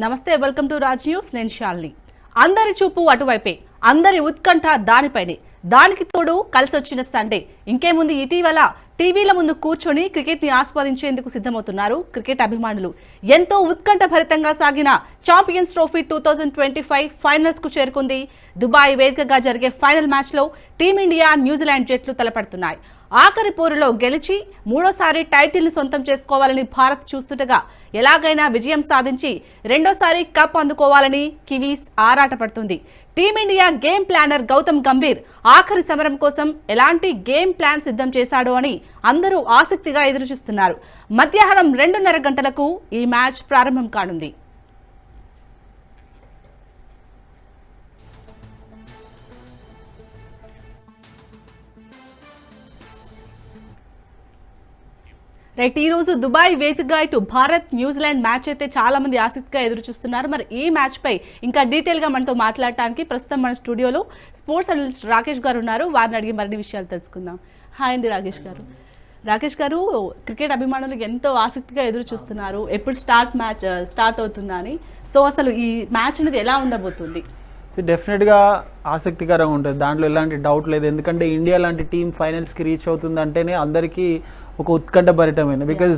నమస్తే, welcome to Raj news. నేను శాలిని. అందరి చూపు అటువైపే, అందరి ఉత్కంఠ దానిపైనే. దానికి తోడు కలిసి వచ్చిన సండే. ఇంకేముంది, ఇటీవల టీవీల ముందు కూర్చొని క్రికెట్ ని ఆస్వాదించేందుకు సిద్ధమవుతున్నారు క్రికెట్ అభిమానులు. ఎంతో ఉత్కంఠ భరితంగా సాగిన ఛాంపియన్స్ ట్రోఫీ 2025 ఫైనల్స్ కు చేరుకుంది. దుబాయ్ వేదికగా జరిగే ఫైనల్ మ్యాచ్ లో టీమిండియా, న్యూజిలాండ్ జట్లు తలపడుతున్నాయి. ఆఖరి పోరులో గెలిచి మూడోసారి టైటిల్ ని సొంతం చేసుకోవాలని భారత్ చూస్తుండగా, ఎలాగైనా విజయం సాధించి రెండోసారి కప్ అందుకోవాలని కివీస్ ఆరాటపడుతుంది. Team India game planner Gautam Gambhir ఆఖరి సమరం కోసం ఎలాంటి గేమ్ ప్లాన్ సిద్ధం చేశాడో అని అందరూ ఆసక్తిగా ఎదురుచూస్తున్నారు. మధ్యాహ్నం 2:30 గంటలకు ఈ మ్యాచ్ ప్రారంభం కానుంది. రైట్, ఈ రోజు దుబాయ్ వేదికగా ఇటు భారత్ న్యూజిలాండ్ మ్యాచ్ అయితే చాలా మంది ఆసక్తిగా ఎదురు చూస్తున్నారు. మరి ఈ మ్యాచ్ పై ఇంకా డీటెయిల్ గా మనతో మాట్లాడటానికి ప్రస్తుతం మన స్టూడియోలో స్పోర్ట్స్ అనలిస్ట్ రాకేష్ గారు ఉన్నారు. వారిని అడిగి మరిన్ని విషయాలు తెలుసుకుందాం. హాయ్ అండి రాకేష్ గారు. రాకేష్ గారు, క్రికెట్ అభిమానులు ఎంతో ఆసక్తిగా ఎదురు చూస్తున్నారు ఎప్పుడు మ్యాచ్ స్టార్ట్ అవుతుందా అని. సో అసలు ఈ మ్యాచ్ అనేది ఎలా ఉండబోతుంది? డెఫినెట్గా ఆసక్తికరంగా ఉంటుంది, దాంట్లో ఎలాంటి డౌట్ లేదు. ఎందుకంటే ఇండియా లాంటి టీం ఫైనల్స్కి రీచ్ అవుతుందంటేనే అందరికీ ఒక ఉత్కంఠభరితమైనది. బికాజ్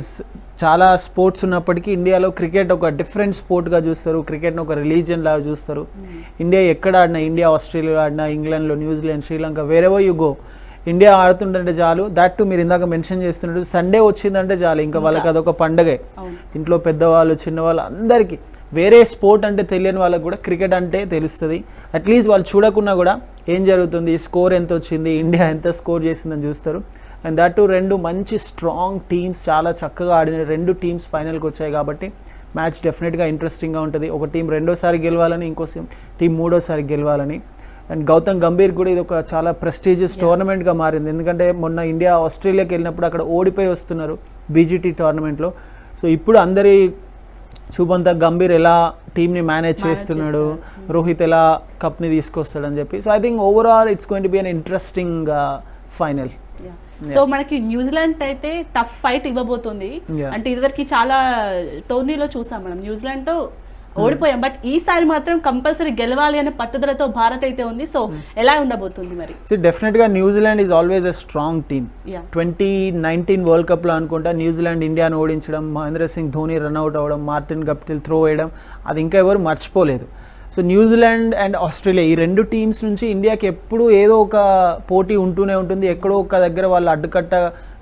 చాలా స్పోర్ట్స్ ఉన్నప్పటికీ ఇండియాలో క్రికెట్ ఒక డిఫరెంట్ స్పోర్ట్గా చూస్తారు, క్రికెట్ను ఒక రిలీజియన్ లాగా చూస్తారు. ఇండియా ఎక్కడ ఆడినా, ఇండియా ఆస్ట్రేలియా ఆడినా, ఇంగ్లాండ్లో, New Zealand, Sri Lanka, wherever you go, India ఆడుతుంటే చాలు. దట్ టు మీరు ఇందాక మెన్షన్ చేస్తున్నట్టు సండే వచ్చిందంటే చాలు, ఇంకా వాళ్ళకి అదొక పండగే. ఇంట్లో పెద్దవాళ్ళు, చిన్నవాళ్ళు అందరికీ, వేరే స్పోర్ట్ అంటే తెలియని వాళ్ళకి కూడా క్రికెట్ అంటే తెలుస్తుంది. అట్లీస్ట్ వాళ్ళు చూడకున్నా కూడా ఏం జరుగుతుంది, స్కోర్ ఎంత వచ్చింది, ఇండియా ఎంత స్కోర్ చేసిందని చూస్తారు. అండ్ దట్ టు రెండు మంచి స్ట్రాంగ్ టీమ్స్, చాలా చక్కగా ఆడిన రెండు టీమ్స్ ఫైనల్కి వచ్చాయి కాబట్టి మ్యాచ్ డెఫినెట్గా ఇంట్రెస్టింగ్గా ఉంటుంది. ఒక టీం రెండోసారి గెలవాలని, ఇంకో టీం మూడోసారి గెలవాలని. అండ్ గౌతమ్ గంభీర్ కూడా ఇది ఒక చాలా ప్రెస్టీజియస్ టోర్నమెంట్గా మారింది. ఎందుకంటే మొన్న ఇండియా ఆస్ట్రేలియాకి వెళ్ళినప్పుడు అక్కడ ఓడిపోయి వస్తున్నారు బీజీటీ టోర్నమెంట్లో. సో ఇప్పుడు అందరి చూపంతా గంభీర్ ఎలా టీమ్ని మేనేజ్ చేస్తున్నాడు, రోహిత్ ఎలా కప్ని తీసుకొస్తాడని చెప్పి. So I think overall it's going to be an interesting final. So మనకి న్యూజిలాండ్ అయితే టఫ్ ఫైట్ ఇవ్వబోతుంది. అంటే ఇదివరకు చాలా టోర్నీలో చూసాం మనం న్యూజిలాండ్ తో ఓడిపోయాం, బట్ ఈసారి మాత్రం కంపల్సరీ గెలవాలి అనే పట్టుదలతో భారత్ అయితే ఉంది. సో ఎలా ఉండబోతుంది మరి? డెఫినెట్ గా New Zealand is always a strong team. 2019 world cup లో అనుకుంటా న్యూజిలాండ్ ఇండియాను ఓడించడం, మహేంద్ర సింగ్ ధోని రన్అట్ అవ్వడం, మార్టిన్ గప్టిల్ త్రో వేయడం, అది ఇంకా ఎవరు మర్చిపోలేదు. సో న్యూజిలాండ్ అండ్ ఆస్ట్రేలియా, ఈ రెండు టీమ్స్ నుంచి ఇండియాకి ఎప్పుడు ఏదో ఒక పోటీ ఉంటూనే ఉంటుంది, ఎక్కడో ఒక దగ్గర వాళ్ళు అడ్డుకట్ట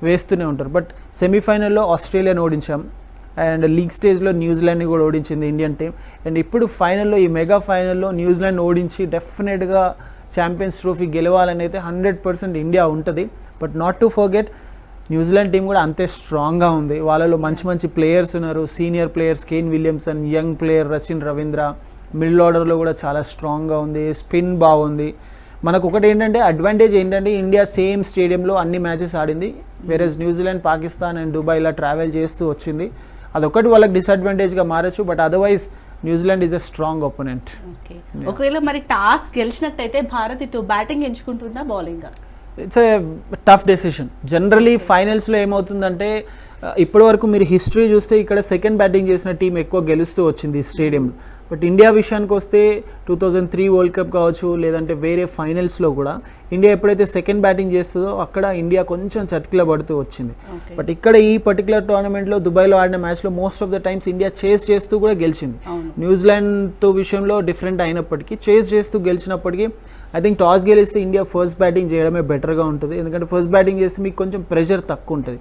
వేస్తూనే ఉంటారు. బట్ సెమీఫైనల్లో ఆస్ట్రేలియాని ఓడించాం, అండ్ లీగ్ స్టేజ్లో న్యూజిలాండ్ని కూడా ఓడించింది ఇండియన్ టీం. అండ్ ఇప్పుడు ఫైనల్లో, ఈ మెగా ఫైనల్లో న్యూజిలాండ్ ఓడించి డెఫినెట్గా ఛాంపియన్స్ ట్రోఫీ గెలవాలని అయితే 100% ఇండియా ఉంటుంది. But not to forget, New Zealand team కూడా అంతే స్ట్రాంగ్గా ఉంది. వాళ్ళలో మంచి మంచి ప్లేయర్స్ ఉన్నారు, senior players, Kane Williamson, young player Rachin Ravindra, middle ఆర్డర్లో కూడా చాలా స్ట్రాంగ్గా ఉంది, స్పిన్ బాగుంది. మనకు ఒకటి ఏంటంటే అడ్వాంటేజ్ ఏంటంటే ఇండియా సేమ్ స్టేడియంలో అన్ని మ్యాచెస్ ఆడింది, whereas New Zealand, Pakistan and Dubai ఇలా ట్రావెల్ చేస్తూ వచ్చింది. అదొకటి వాళ్ళకి డిసడ్వాంటేజ్గా మారచ్చు. But otherwise New Zealand is a strong opponent. ఒకవేళ మరి టాస్ గెలిచినట్టయితే భారత్ ఇటు బ్యాటింగ్ ఎంచుకుంటుందా, bowling? It's a tough decision. Generally ఫైనల్స్లో ఏమవుతుందంటే, ఇప్పటి వరకు మీరు హిస్టరీ చూస్తే ఇక్కడ సెకండ్ బ్యాటింగ్ చేసిన టీం ఎక్కువ గెలుస్తూ వచ్చింది ఈ స్టేడియంలో. బట్ ఇండియా విషయానికి వస్తే 2003 వరల్డ్ కప్ కావచ్చు, లేదంటే వేరే ఫైనల్స్లో కూడా ఇండియా ఎప్పుడైతే సెకండ్ బ్యాటింగ్ చేస్తుందో అక్కడ ఇండియా కొంచెం చతికిలబడుతూ వచ్చింది. బట్ ఇక్కడ ఈ పర్టికులర్ టోర్నమెంట్లో దుబాయ్లో ఆడిన మ్యాచ్లో most of the times India చేస్ చేస్తూ కూడా గెలిచింది. న్యూజిలాండ్తో విషయంలో డిఫరెంట్ అయినప్పటికీ, చేస్ చేస్తూ గెలిచినప్పటికీ ఐ థింక్ టాస్ గెలిస్తే ఇండియా ఫస్ట్ బ్యాటింగ్ చేయడమే బెటర్గా ఉంటుంది. ఎందుకంటే ఫస్ట్ బ్యాటింగ్ చేస్తే మీకు కొంచెం ప్రెషర్ తక్కువ ఉంటుంది.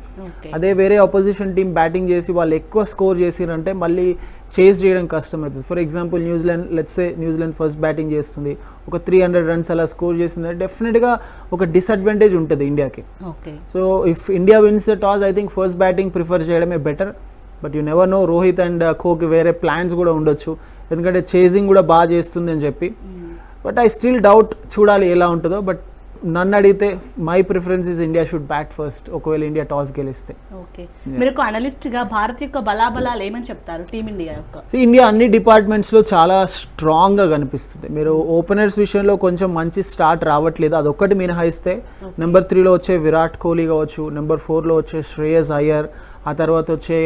అదే వేరే ఆపోజిషన్ టీం బ్యాటింగ్ చేసి వాళ్ళు ఎక్కువ స్కోర్ చేసిరంటే మళ్ళీ చేస్ చేయడం కష్టమవుతుంది. For example New Zealand, let's say New Zealand first batting చేస్తుంది, ఒక 300 రన్స్ అలా స్కోర్ చేస్తుంది, డెఫినెట్గా ఒక డిసడ్వాంటేజ్ ఉంటుంది ఇండియాకి. So if India wins the toss, I think first batting prefer చేయడమే better. But you never know, Rohit and కోకి వేరే ప్లాన్స్ కూడా ఉండొచ్చు, ఎందుకంటే చేజింగ్ కూడా బాగా చేస్తుంది అని చెప్పి. బట్ ఐ స్టిల్ డౌట్, చూడాలి ఎలా ఉంటుందో. బట్ నన్ను అడిగితే my preference is India should bat first, ఒకవేళ ఇండియా టాస్ గెలిస్తే. మీరు అనలిస్ట్ గా భారత్ యొక్క బలాబలాలు ఏమని చెప్తారు టీమిండియా యొక్క? ఇండియా అన్ని డిపార్ట్మెంట్స్లో చాలా స్ట్రాంగ్గా కనిపిస్తుంది. మీరు ఓపెనర్స్ విషయంలో కొంచెం మంచి స్టార్ట్ రావట్లేదు, అదొక్కటి మినహాయిస్తే. నెంబర్ 3లో వచ్చే విరాట్ కోహ్లీ కావచ్చు, నెంబర్ 4లో వచ్చే శ్రేయస్ అయ్యర్, ఆ తర్వాత వచ్చే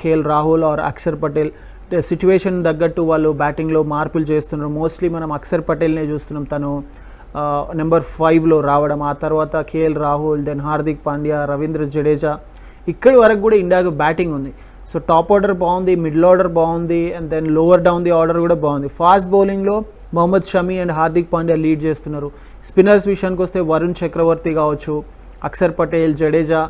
KL Rahul or Akshar Patel, situation తగ్గట్టు వాళ్ళు బ్యాటింగ్లో మార్పులు చేస్తున్నారు. మోస్ట్లీ మనం అక్షర్ పటేల్నే చూస్తున్నాం, తను నెంబర్ 5లో రావడం, ఆ తర్వాత కేఎల్ రాహుల్, దెన్ హార్దిక్ పాండ్యా, రవీంద్ర జడేజా. ఇక్కడి వరకు కూడా ఇండియాకు బ్యాటింగ్ ఉంది. సో టాప్ ఆర్డర్ బాగుంది, మిడిల్ ఆర్డర్ బాగుంది, and then lower down the order కూడా బాగుంది. ఫాస్ట్ బౌలింగ్లో మొహమ్మద్ షమి అండ్ హార్దిక్ పాండ్యా లీడ్ చేస్తున్నారు. స్పిన్నర్స్ విషయానికి వస్తే వరుణ్ చక్రవర్తి కావచ్చు, అక్షర్ పటేల్, జడేజా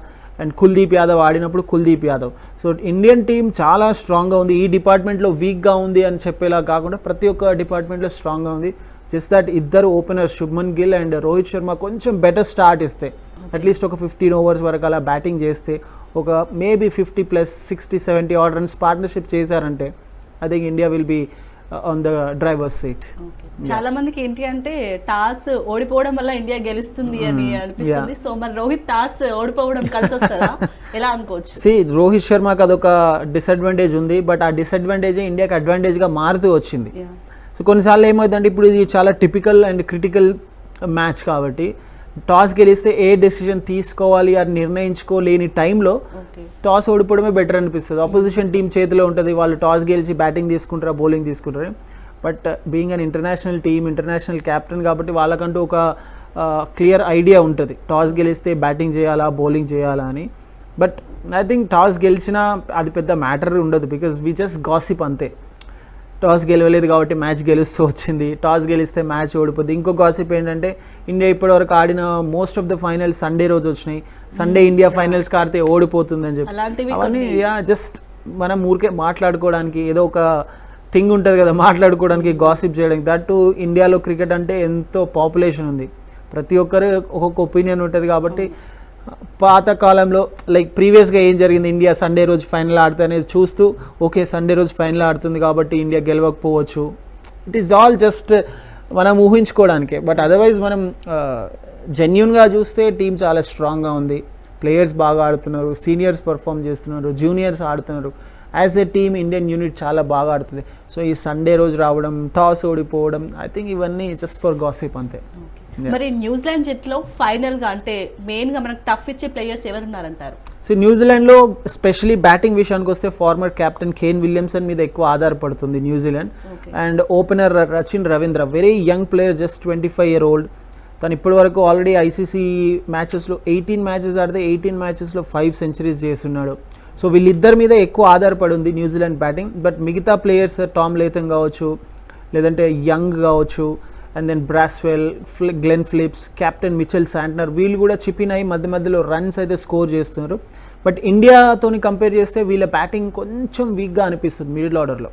అండ్ కుల్దీప్ యాదవ్ ఆడినప్పుడు Kuldeep Yadav. So Indian team చాలా స్ట్రాంగ్గా ఉంది. ఈ డిపార్ట్మెంట్లో వీక్గా ఉంది అని చెప్పేలా కాకుండా ప్రతి ఒక్క డిపార్ట్మెంట్లో స్ట్రాంగ్గా ఉంది. జస్ట్ దట్ ఇద్దరు ఓపెనర్స్ శుభ్మన్ గిల్ అండ్ రోహిత్ శర్మ కొంచెం బెటర్ స్టార్ట్ ఇస్తే, అట్లీస్ట్ ఒక 15 overs వరకు అలా బ్యాటింగ్ చేస్తే, ఒక మేబీ 50+, 60-70 odd runs పార్ట్నర్షిప్ చేశారంటే I think India will be on the driver's seat. చాలా మందికి ఏంటి అంటే టాస్ ఓడిపోవడం వల్ల ఇండియా గెలుస్తుంది అని అనిపిస్తుంది. సో మరి రోహిత్ టాస్ ఓడిపోవడం కలిసి వస్తుందా, ఎలా అనుకోవచ్చు? రోహిత్ శర్మకి అదొక డిసడ్వాంటేజ్ ఉంది, బట్ ఆ డిసడ్వాంటేజ్ ఇండియాకి అడ్వాంటేజ్గా మారుతూ వచ్చింది. సో కొన్నిసార్లు ఏమవుతుందంటే, ఇప్పుడు ఇది చాలా టిపికల్ అండ్ క్రిటికల్ మ్యాచ్ కాబట్టి టాస్ గెలిస్తే ఏ డెసిషన్ తీసుకోవాలి అని నిర్ణయించుకోలేని టైంలో టాస్ ఓడిపోవడమే బెటర్ అనిపిస్తుంది. ఆపోజిషన్ టీం చేతిలో ఉంటుంది, వాళ్ళు టాస్ గెలిచి బ్యాటింగ్ తీసుకుంటారా బౌలింగ్ తీసుకుంటారు. But being an international team, international captain కాబట్టి వాళ్ళకంటూ ఒక క్లియర్ ఐడియా ఉంటుంది, టాస్ గెలిస్తే బ్యాటింగ్ చేయాలా బౌలింగ్ చేయాలా అని. బట్ ఐ థింక్ టాస్ గెలిచినా అది పెద్ద మ్యాటర్ ఉండదు, బికాజ్ వి జస్ట్ గాసిప్ అంతే. టాస్ గెలవలేదు కాబట్టి మ్యాచ్ గెలుస్తూ వచ్చింది, టాస్ గెలిస్తే మ్యాచ్ ఓడిపోద్ది. ఇంకో గాసిప్ ఏంటంటే, ఇండియా ఇప్పటివరకు ఆడిన most of the finals Sunday రోజు వచ్చినాయి, సండే ఇండియా ఫైనల్స్కి ఆడితే ఓడిపోతుందని చెప్పి అవన్నీ జస్ట్ మనం ఊరికే మాట్లాడుకోవడానికి, ఏదో ఒక థింగ్ ఉంటుంది కదా మాట్లాడుకోవడానికి, గాసిప్ చేయడానికి. దట్ ఇండియాలో క్రికెట్ అంటే ఎంతో పాపులేషన్ ఉంది, ప్రతి ఒక్కరు ఒక్కొక్క ఒపీనియన్ ఉంటుంది. కాబట్టి పాత కాలంలో లైక్ ప్రీవియస్గా ఏం జరిగింది, ఇండియా సండే రోజు ఫైనల్ ఆడితే అనేది చూస్తూ, ఓకే సండే రోజు ఫైనల్ ఆడుతుంది కాబట్టి ఇండియా గెలవకపోవచ్చు, ఇట్ ఈస్ ఆల్ జస్ట్ మనం ఊహించుకోవడానికే. బట్ అదర్వైజ్ మనం జెన్యున్గా చూస్తే టీం చాలా స్ట్రాంగ్గా ఉంది, ప్లేయర్స్ బాగా ఆడుతున్నారు, సీనియర్స్ పర్ఫామ్ చేస్తున్నారు, జూనియర్స్ ఆడుతున్నారు. As a team Indian unit చాలా బాగా ఆడుతుంది. సో ఈ సండే రోజు రావడం, టాస్ ఓడిపోవడం, ఐ థింక్ ఇవన్నీ జస్ట్ ఫర్ గాసిప్ అంతే. మరి న్యూజిలాండ్ జట్టులో ఫైనల్ గా అంటే మెయిన్ గా మనకు టఫ్ ఇచ్చే ప్లేయర్స్ ఎవరు ఉన్నారంటారు? సో న్యూజిలాండ్లో స్పెషలీ బ్యాటింగ్ విషయానికి వస్తే ఫార్మర్ కెప్టెన్ కేన్ విలియమ్సన్ మీద ఎక్కువ ఆధారపడుతుంది New Zealand. And opener Rachin Ravindra, very young player, just 25 year old. తను ఇప్పటి వరకు ఆల్రెడీ ఐసీసీ మ్యాచెస్లో 18 matches ఆడితే 18 matchesలో 5 centuries చేస్తున్నాడు. సో వీళ్ళిద్దరి మీద ఎక్కువ ఆధారపడి ఉంది న్యూజిలాండ్ బ్యాటింగ్. బట్ మిగతా ప్లేయర్స్ టామ్ లేథమ్ కావచ్చు, లేదంటే యంగ్ కావచ్చు, and then Bracewell, Glenn Phillips, captain Mitchell Santner, వీళ్ళు కూడా చిపిన్ అయ్యి మధ్య మధ్యలో రన్స్ అయితే స్కోర్ చేస్తున్నారు. బట్ ఇండియాతోని కంపేర్ చేస్తే వీళ్ళ బ్యాటింగ్ కొంచెం వీక్గా అనిపిస్తుంది మిడిల్ ఆర్డర్లో.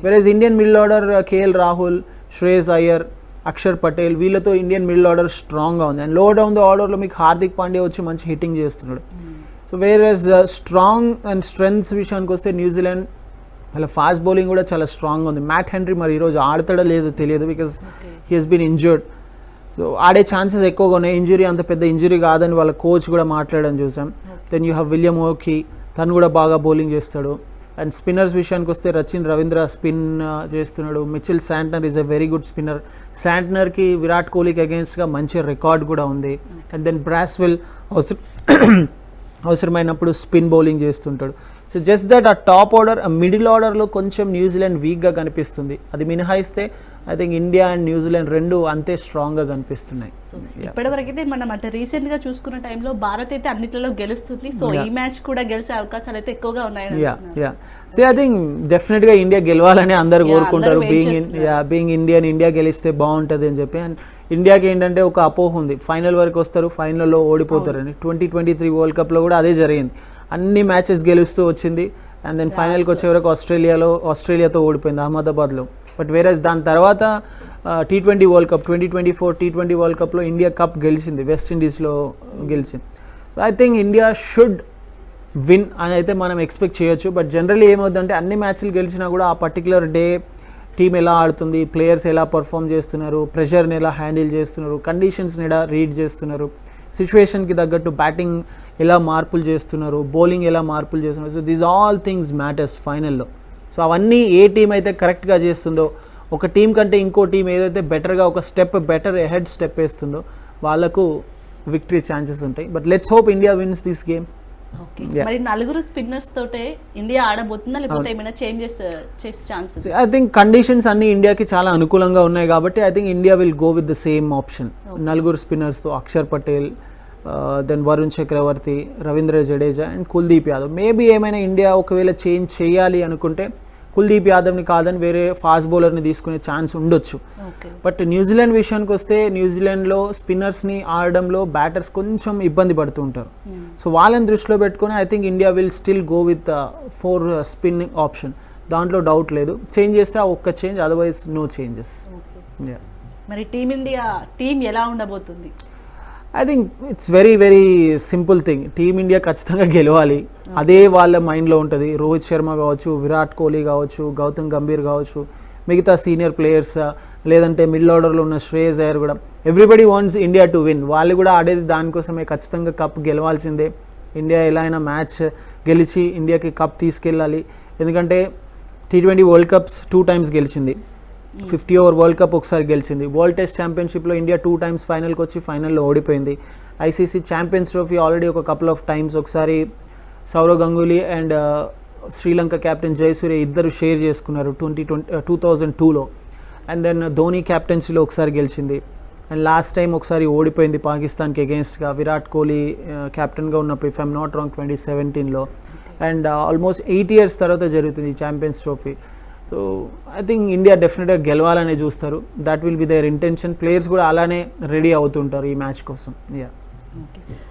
Whereas Indian middle order KL Rahul, Shreyas Iyer, Akshar Patel, వీళ్ళతో ఇండియన్ మిడిల్ ఆర్డర్ స్ట్రాంగ్గా ఉంది. అండ్ లో డౌన్ ద ఆర్డర్లో మీకు హార్దిక్ పాండ్యా వచ్చి మంచి హిట్టింగ్ చేస్తున్నాడు. సో వేరేజ్ స్ట్రాంగ్ అండ్ స్ట్రెంగ్స్ విషయానికి వస్తే న్యూజిలాండ్ అలా ఫాస్ట్ బౌలింగ్ కూడా చాలా స్ట్రాంగ్గా ఉంది. మ్యాట్ హెన్రీ మరి ఈరోజు ఆడతాడో లేదో తెలియదు, because he has been injured. So ఆడే ఛాన్సెస్ ఎక్కువగా ఉన్నాయి. ఇంజురీ అంత పెద్ద ఇంజురీ కాదని వాళ్ళ కోచ్ కూడా మాట్లాడడం చూసాం. Then you have William O'Rourke, తను కూడా బాగా బౌలింగ్ చేస్తాడు. అండ్ స్పిన్నర్స్ విషయానికి వస్తే రచిన్ రవీంద్ర స్పిన్ చేస్తున్నాడు, Mitchell Santner is a very good spinner. శాంట్నర్కి విరాట్ కోహ్లీకి అగేన్స్ట్గా మంచి రికార్డ్ కూడా ఉంది. అండ్ దెన్ బ్రాస్వెల్ అవసరమైనప్పుడు స్పిన్ బౌలింగ్ చేస్తుంటాడు. So just that the top order, the middle ఆర్డర్లో కొంచెం న్యూజిలాండ్ వీక్గా కనిపిస్తుంది. అది మినహాయిస్తే I think India and New Zealand రెండు అంతే స్ట్రాంగ్గా కనిపిస్తున్నాయి. ఇప్పటివరకు అయితే మనం అంటే రీసెంట్గా చూసుకున్న టైంలో భారత్ అయితే అన్నిట్లలో గెలుస్తుంది. సో ఈ మ్యాచ్ కూడా గెలిచే అవకాశాలు అయితే ఎక్కువగా ఉన్నాయి. సో ఐ థింక్ డెఫినెట్గా ఇండియా గెలవాలని అందరు కోరుకుంటారు. బీయింగ్ ఇండియా గెలిస్తే బాగుంటుంది అని చెప్పి. అండ్ ఇండియాకి ఏంటంటే ఒక అపోహ ఉంది, ఫైనల్ వరకు వస్తారు, ఫైనల్లో ఓడిపోతారని. 2023 వరల్డ్ కప్లో కూడా అదే జరిగింది, అన్ని మ్యాచెస్ గెలుస్తూ వచ్చింది. అండ్ దెన్ ఫైనల్కి వచ్చే వరకు ఆస్ట్రేలియాతో ఓడిపోయింది అహ్మదాబాద్లో. బట్ వేరేస్ దాని తర్వాత T20 world cup 2024 T20 world కప్లో ఇండియా కప్ గెలిచింది, వెస్టిండీస్లో గెలిచింది. So I think India should win అని అయితే మనం ఎక్స్పెక్ట్ చేయొచ్చు. బట్ జనరల్లీ ఏమవుతుందంటే అన్ని మ్యాచ్లు గెలిచినా కూడా ఆ పర్టికులర్ డే టీం ఎలా ఆడుతుంది, ప్లేయర్స్ ఎలా పర్ఫామ్ చేస్తున్నారు, ప్రెషర్ని ఎలా హ్యాండిల్ చేస్తున్నారు, కండిషన్స్ని ఎలా రీడ్ చేస్తున్నారు, సిచ్యువేషన్కి తగ్గట్టు బ్యాటింగ్ ఎలా మార్పులు చేస్తున్నారు, బౌలింగ్ ఎలా మార్పులు చేస్తున్నారు. So these all things matters ఫైనల్లో. సో అవన్నీ ఏ టీం అయితే కరెక్ట్గా చేస్తుందో, ఒక టీం కంటే ఇంకో టీం ఏదైతే బెటర్గా ఒక స్టెప్ బెటర్ హెడ్ స్టెప్ వేస్తుందో వాళ్ళకు విక్టరీ ఛాన్సెస్ ఉంటాయి. But let's hope India wins this game. మరి నలుగురు స్పిన్నర్స్ తోటే ఇండియా ఆడబోతుందా లేకపోతే ఏమైనా చేంజెస్ చేసే ఛాన్సెస్? ఐ థింక్ కండిషన్స్ అన్ని ఇండియాకి చాలా అనుకూలంగా ఉన్నాయి కాబట్టి I think India will go with the same option. నలుగురు స్పిన్నర్స్తో Akshar Patel, then Varun Chakravarthy, Ravindra Jadeja and Kuldeep Yadav. Maybe ఏమైనా ఇండియా ఒకవేళ చేంజ్ చేయాలి అనుకుంటే కుల్దీప్ యాదవ్ని కాదని వేరే ఫాస్ట్ బౌలర్ని తీసుకునే ఛాన్స్ ఉండొచ్చు. బట్ న్యూజిలాండ్ విషయానికి వస్తే న్యూజిలాండ్లో స్పిన్నర్స్ని ఆడడంలో బ్యాటర్స్ కొంచెం ఇబ్బంది పడుతూ ఉంటారు. సో వాళ్ళని దృష్టిలో పెట్టుకుని I think India will still go with 4 spinning option. దాంట్లో డౌట్ లేదు. చేంజ్ చేస్తే ఆ ఒక్క చేంజ్, అదర్వైజ్ నో చేంజెస్. మరి టీమిండియా టీం ఎలా ఉండబోతుంది? I think it's very very simple thing. Team India ఖచ్చితంగా గెలవాలి, అదే వాళ్ళ మైండ్లో ఉంటుంది. రోహిత్ శర్మ కావచ్చు, విరాట్ కోహ్లీ కావచ్చు, గౌతమ్ గంభీర్ కావచ్చు, మిగతా సీనియర్ ప్లేయర్స్, లేదంటే మిడిల్ ఆర్డర్లో ఉన్న శ్రేయస్ అయ్యర్ కూడా, everybody wants India to win. వాళ్ళు కూడా ఆడేది దానికోసమే, ఖచ్చితంగా కప్ గెలవాల్సిందే. ఇండియా ఎలా అయినా మ్యాచ్ గెలిచి ఇండియాకి కప్ తీసుకెళ్ళాలి. ఎందుకంటే T20 వరల్డ్ కప్స్ 2 times గెలిచింది, 50 ఓవర్ వరల్డ్ కప్ ఒకసారి గెలిచింది. వరల్డ్ టెస్ట్ ఛాంపియన్షిప్లో ఇండియా 2 times ఫైనల్కి వచ్చి ఫైనల్లో ఓడిపోయింది. ఐసీసీ ఛాంపియన్స్ ట్రోఫీ ఆల్రెడీ ఒక కపుల్ ఆఫ్ టైమ్స్, ఒకసారి సౌరవ్ గంగూలీ అండ్ శ్రీలంక కెప్టెన్ జయసూర్య ఇద్దరు షేర్ చేసుకున్నారు 2002లో. అండ్ దెన్ ధోని క్యాప్టెన్సీలో ఒకసారి గెలిచింది. అండ్ లాస్ట్ టైం ఒకసారి ఓడిపోయింది పాకిస్తాన్కి అగేన్స్ట్గా, విరాట్ కోహ్లీ కెప్టెన్గా ఉన్నప్పుడు, ఇఫ్ ఐఎమ్ నాట్ రాంగ్ 2017లో. అండ్ ఆల్మోస్ట్ 8 years తర్వాత జరుగుతుంది ఈ champions trophy. So I think India డెఫినెట్గా గెలవాలనే చూస్తారు. That will be their intention. Players కూడా అలానే రెడీ అవుతుంటారు ఈ మ్యాచ్ కోసం.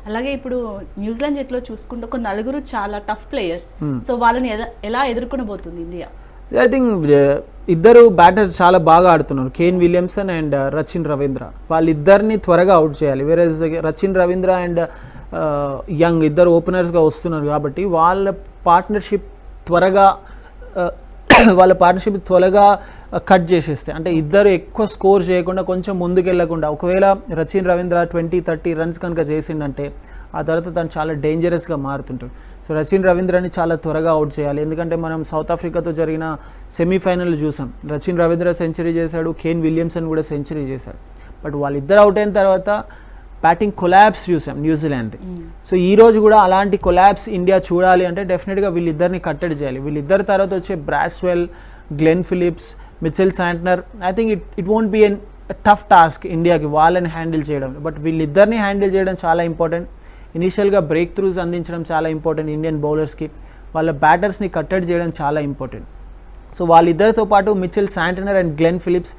అలాగే ఇప్పుడు న్యూజిలాండ్ జట్టులో చూసుకుంటే ఒక నలుగురు చాలా టఫ్ ప్లేయర్స్. సో వాళ్ళని ఎలా ఎదుర్కొనబోతుంది ఇండియా? ఐ థింక్ ఇద్దరు బ్యాటర్స్ చాలా బాగా ఆడుతున్నారు, Kane Williamson and Rachin Ravindra. వాళ్ళిద్దరిని త్వరగా అవుట్ చేయాలి. వేరే రచిన్ రవీంద్ర అండ్ యంగ్ ఇద్దరు ఓపెనర్స్గా వస్తున్నారు కాబట్టి వాళ్ళ పార్ట్నర్షిప్ త్వరగా కట్ చేసేస్తే, అంటే ఇద్దరు ఎక్కువ స్కోర్ చేయకుండా కొంచెం ముందుకెళ్లకుండా, ఒకవేళ రచిన్ రవీంద్ర 20-30 runs కనుక చేసిండంటే ఆ తర్వాత తను చాలా డేంజరస్గా మారుతుంటాడు. సో రచిన్ రవీంద్రని చాలా త్వరగా అవుట్ చేయాలి. ఎందుకంటే మనం సౌత్ ఆఫ్రికాతో జరిగిన సెమీఫైనల్ చూసాం, రచిన్ రవీంద్ర సెంచరీ చేశాడు, కేన్ విలియమ్సన్ కూడా సెంచరీ చేశాడు. బట్ వాళ్ళిద్దరు అవుట్ అయిన తర్వాత బ్యాటింగ్ కొలాబ్స్ చూసాం న్యూజిలాండ్ది. సో ఈ రోజు కూడా అలాంటి కొలాబ్స్ ఇండియా చూడాలి అంటే డెఫినెట్గా వీళ్ళిద్దరిని కట్టడి చేయాలి. వీళ్ళిద్దరి తర్వాత వచ్చే Bracewell, Glenn Phillips, Mitchell Santner, I think it won't be an tough task ఇండియాకి వాళ్ళని హ్యాండిల్ చేయడం. బట్ వీళ్ళిద్దరిని హ్యాండిల్ చేయడం చాలా ఇంపార్టెంట్. ఇనీషియల్గా బ్రేక్ త్రూస్ అందించడం చాలా ఇంపార్టెంట్ ఇండియన్ బౌలర్స్కి. వాళ్ళ బ్యాటర్స్ని కట్టడి చేయడం చాలా ఇంపార్టెంట్. సో వాళ్ళిద్దరితో పాటు Mitchell Santner and Glenn Phillips,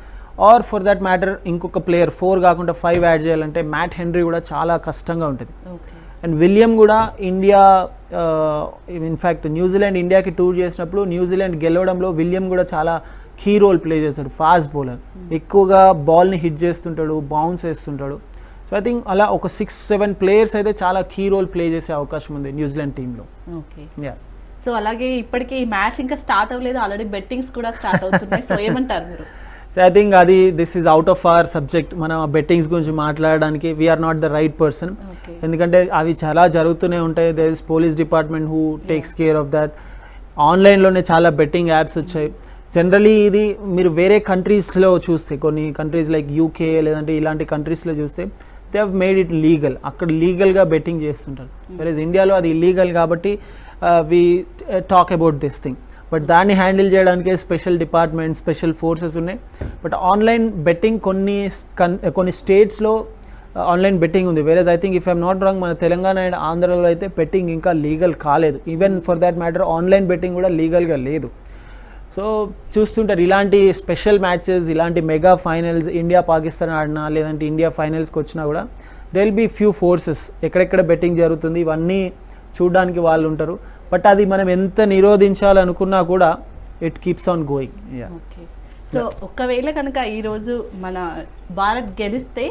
or for that matter ఇంకొక ప్లేయర్ 4 కాకుండా 5 యాడ్ చేయాలంటే మ్యాట్ హెన్రీ కూడా చాలా కష్టంగా ఉంటుంది. అండ్ విలియం కూడా ఇండియా, ఇన్ఫ్యాక్ట్ న్యూజిలాండ్ ఇండియాకి టూర్ చేసినప్పుడు న్యూజిలాండ్ గెలవడంలో విలియం కూడా చాలా కీ రోల్ ప్లే చేస్తాడు. ఫాస్ట్ బౌలర్, ఎక్కువగా బాల్ని హిట్ చేస్తుంటాడు, బౌన్స్ వేస్తుంటాడు. సో ఐ థింక్ అలా ఒక 6-7 players అయితే చాలా కీ రోల్ ప్లే చేసే అవకాశం ఉంది న్యూజిలాండ్ టీంలో. సో అలాగే ఇప్పటికీ ఈ మ్యాచ్ ఇంకా స్టార్ట్ అవ్వలేదు, ఆల్రెడీ బెట్టింగ్స్ కూడా స్టార్ట్ అవుతున్నాయి. సో ఏమంటారు మీరు? సో ఐ థింక్ అది this is out of our subject. మనం బెట్టింగ్స్ గురించి మాట్లాడడానికి we are not the right person. ఎందుకంటే అవి చాలా జరుగుతూనే ఉంటాయి. There is police department who takes care of that. ఆన్లైన్లోనే చాలా బెట్టింగ్ యాప్స్ వచ్చాయి. జనరలీ ఇది మీరు వేరే కంట్రీస్లో చూస్తే, కొన్ని కంట్రీస్ లైక్ యూకే లేదంటే ఇలాంటి కంట్రీస్లో చూస్తే they have made it legal. అక్కడ లీగల్గా బెట్టింగ్ చేస్తుంటారు. వెరస్ ఇండియాలో అది ఇల్లీగల్ కాబట్టి we talk about this thing. But దాన్ని హ్యాండిల్ చేయడానికి స్పెషల్ డిపార్ట్మెంట్, స్పెషల్ ఫోర్సెస్ ఉన్నాయి. బట్ ఆన్లైన్ బెట్టింగ్ కొన్ని స్టేట్స్లో ఆన్లైన్ బెట్టింగ్ ఉంది. Whereas I think if I'm not wrong మన తెలంగాణ అండ్ ఆంధ్రలో అయితే బెట్టింగ్ ఇంకా లీగల్ కాలేదు. Even for that matter online betting కూడా లీగల్గా లేదు. సో చూస్తుంటారు ఇలాంటి స్పెషల్ మ్యాచెస్, ఇలాంటి మెగా ఫైనల్స్, ఇండియా పాకిస్తాన్ ఆడినా లేదంటే ఇండియా ఫైనల్స్కి వచ్చినా కూడా they will be few forces ఎక్కడెక్కడ బెట్టింగ్ జరుగుతుంది ఇవన్నీ చూడడానికి వాళ్ళు ఉంటారు. బట్ అది మనం ఎంత నిరోధించాలనుకున్నా కూడా it keeps on going. So ఒకవేళ కనుక ఈరోజు మన భారత్ గెలిస్తే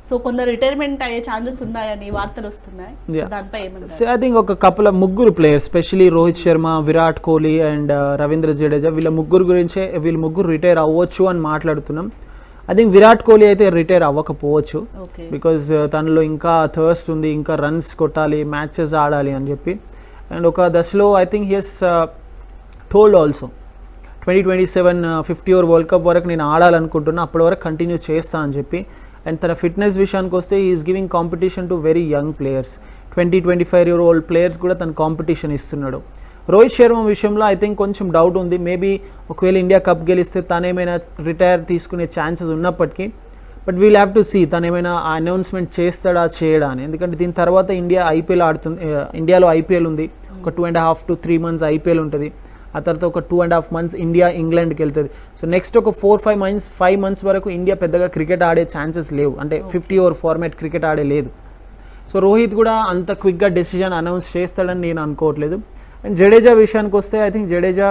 సో కొందరు రిటైర్మెంట్ అయ్యే ఛాన్సెస్ ఉన్నాయని వార్తలు వస్తున్నాయి. దానిపై ఏమంటారు? ఐ థింక్ ఒక కపుల్ ముగ్గురు players, especially Rohit Sharma, Virat Kohli and Ravindra Jadeja, వీళ్ళ ముగ్గురు రిటైర్ అవ్వచ్చు అని మాట్లాడుతున్నాం. ఐ థింక్ విరాట్ కోహ్లీ అయితే రిటైర్ అవ్వకపోవచ్చు. బికాజ్ తనలో ఇంకా థర్స్ట్ ఉంది, ఇంకా రన్స్ కొట్టాలి, మ్యాచెస్ ఆడాలి అని చెప్పి. అండ్ ఒక దశలో I think he has told also 2027 50 over world cup వరకు నేను ఆడాలనుకుంటున్నా, అప్పటి వరకు కంటిన్యూ చేస్తా అని చెప్పి. అండ్ తన ఫిట్నెస్ విషయానికి వస్తే is giving competition to very young players, 20-25-year-old players కూడా తన కాంపిటీషన్ ఇస్తున్నాడు. రోహిత్ శర్మ విషయంలో ఐ థింక్ కొంచెం డౌట్ ఉంది. మేబీ ఒకవేళ ఇండియా కప్ గెలిస్తే తను ఏమైనా రిటైర్ తీసుకునే ఛాన్సెస్ ఉన్నప్పటికీ, but we'll have to see తను ఏమైనా అనౌన్స్మెంట్ చేస్తాడా చేయడా అని. ఎందుకంటే దీని తర్వాత ఇండియా ఐపీఎల్ ఆడుతుంది, ఇండియాలో ఐపీఎల్ ఉంది, ఒక 2.5 to 3 months ఐపీఎల్ ఉంటుంది. ఆ తర్వాత ఒక 2.5 months ఇండియా ఇంగ్లాండ్కి వెళ్తుంది. సో నెక్స్ట్ ఒక 4-5 months వరకు ఇండియా పెద్దగా క్రికెట్ ఆడే ఛాన్సెస్ లేవు, అంటే 50 over ఫార్మాట్ క్రికెట్ ఆడే లేదు. సో రోహిత్ కూడా అంత క్విక్గా డెసిజన్ అనౌన్స్ చేస్తాడని నేను అనుకోవట్లేదు. అండ్ జడేజా విషయానికి వస్తే ఐ థింక్ జడేజా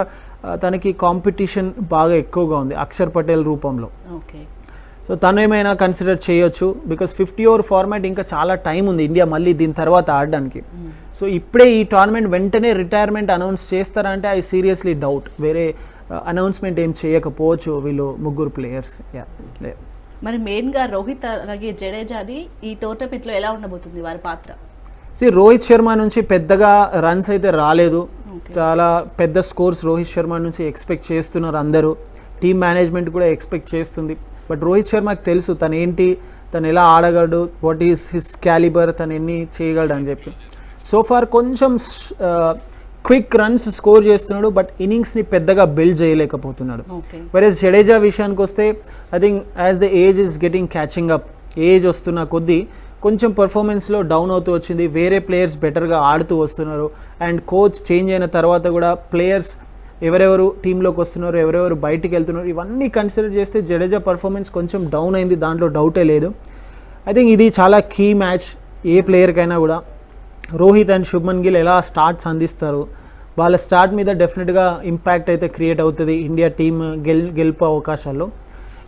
తనకి కాంపిటీషన్ బాగా ఎక్కువగా ఉంది అక్షర్ పటేల్ రూపంలో. సో తను ఏమైనా కన్సిడర్ చేయొచ్చు, బికాస్ 50 over ఫార్మాట్ ఇంకా చాలా టైం ఉంది ఇండియా మళ్ళీ దీని తర్వాత ఆడడానికి. సో ఇప్పుడే ఈ టోర్నమెంట్ వెంటనే రిటైర్మెంట్ అనౌన్స్ చేస్తారా అంటే ఐ సీరియస్లీ డౌట్. వేరే అనౌన్స్మెంట్ ఏం చేయకపోవచ్చు వీళ్ళు ముగ్గురు ప్లేయర్స్. మరి మెయిన్గా రోహిత్ అలాగే జడేజాది ఈ టోర్నమెంట్లో ఎలా ఉండబోతుంది వారి పాత్ర? రోహిత్ శర్మ నుంచి పెద్దగా రన్స్ అయితే రాలేదు, చాలా పెద్ద స్కోర్స్ రోహిత్ శర్మ నుంచి ఎక్స్పెక్ట్ చేస్తున్నారు అందరూ, టీమ్ మేనేజ్మెంట్ కూడా ఎక్స్పెక్ట్ చేస్తుంది. బట్ రోహిత్ శర్మకి తెలుసు తను ఏంటి, తను ఎలా ఆడగలడు, వాట్ ఈస్ హిస్ క్యాలిబర్, తను ఎన్ని చేయగలడు అని చెప్పి. సో ఫార్ కొంచెం క్విక్ రన్స్ స్కోర్ చేస్తున్నాడు, బట్ ఇన్నింగ్స్ని పెద్దగా బిల్డ్ చేయలేకపోతున్నాడు. వెరస్ జడేజా విషయానికి వస్తే I think as the age is getting catching up, age వస్తున్న కొద్దీ కొంచెం పర్ఫార్మెన్స్లో డౌన్ అవుతూ వచ్చింది. వేరే ప్లేయర్స్ బెటర్గా ఆడుతూ వస్తున్నారు. అండ్ కోచ్ చేంజ్ అయిన తర్వాత కూడా ప్లేయర్స్ ఎవరెవరు టీంలోకి వస్తున్నారు, ఎవరెవరు బయటికి వెళ్తున్నారు, ఇవన్నీ కన్సిడర్ చేస్తే జడేజా పర్ఫార్మెన్స్ కొంచెం డౌన్ అయింది, దాంట్లో డౌటే లేదు. ఐ థింక్ ఇది చాలా కీ మ్యాచ్ ఏ ప్లేయర్కైనా కూడా. రోహిత్ అండ్ శుభ్మన్ గిల్ ఎలా స్టార్ట్స్ అందిస్తారు, వాళ్ళ స్టార్ట్ మీద డెఫినెట్గా ఇంపాక్ట్ అయితే క్రియేట్ అవుతుంది ఇండియా టీమ్ గెలుపు అవకాశాల్లో.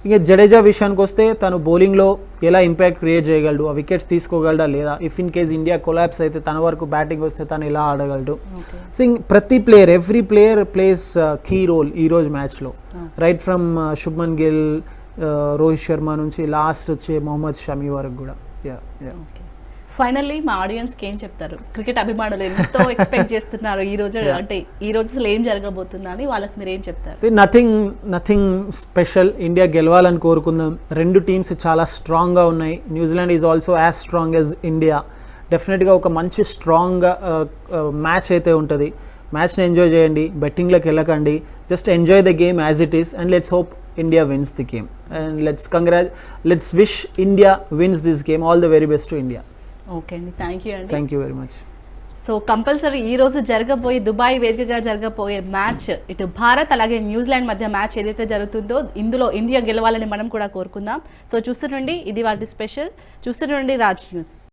ఇంకా జడేజా విషయానికి వస్తే తను బౌలింగ్లో ఎలా ఇంపాక్ట్ క్రియేట్ చేయగలడు, ఆ వికెట్స్ తీసుకోగలడా లేదా, if in case India collapse అయితే తన వరకు బ్యాటింగ్ వస్తే తను ఎలా ఆడగలడు. సింగ్ ప్రతి player, every player plays key role ఈరోజు మ్యాచ్లో, రైట్ ఫ్రమ్ శుభ్మన్ గిల్, రోహిత్ శర్మ నుంచి లాస్ట్ వచ్చే మొహమ్మద్ షమి వరకు కూడా. ఫైనల్లీ మా ఆడియన్స్కి ఏం చెప్తారు? క్రికెట్ అభిమానులు ఎంతో ఎక్స్పెక్ట్ చేస్తున్నారు ఈ రోజు, అంటే ఈ రోజు అసలు ఏం జరగబోతుందా అని వాళ్ళకి మీరు ఏం చెప్తారు? Nothing special. ఇండియా గెలవాలని కోరుకుందాం. రెండు టీమ్స్ చాలా స్ట్రాంగ్గా ఉన్నాయి. New Zealand is also as strong as India. డెఫినెట్గా ఒక మంచి స్ట్రాంగ్ మ్యాచ్ అయితే ఉంటుంది. మ్యాచ్ని ఎంజాయ్ చేయండి, బెట్టింగ్లోకి వెళ్ళకండి, just enjoy the game as it is and let's hope India wins the game and let's wish India wins this game. All the very best to India. Okay అండి, thank you అండి. Thank you very much. So compulsory ఈ రోజు జరగబోయే Dubai వేదికగా జరగబోయే match, ఇటు భారత్ అలాగే New Zealand మధ్య మ్యాచ్ ఏదైతే జరుగుతుందో ఇందులో ఇండియా గెలవాలని మనం కూడా కోరుకుందాం. సో చూస్తుండండి, ఇది వాటి స్పెషల్. చూస్తుండండి రాజ్ న్యూస్.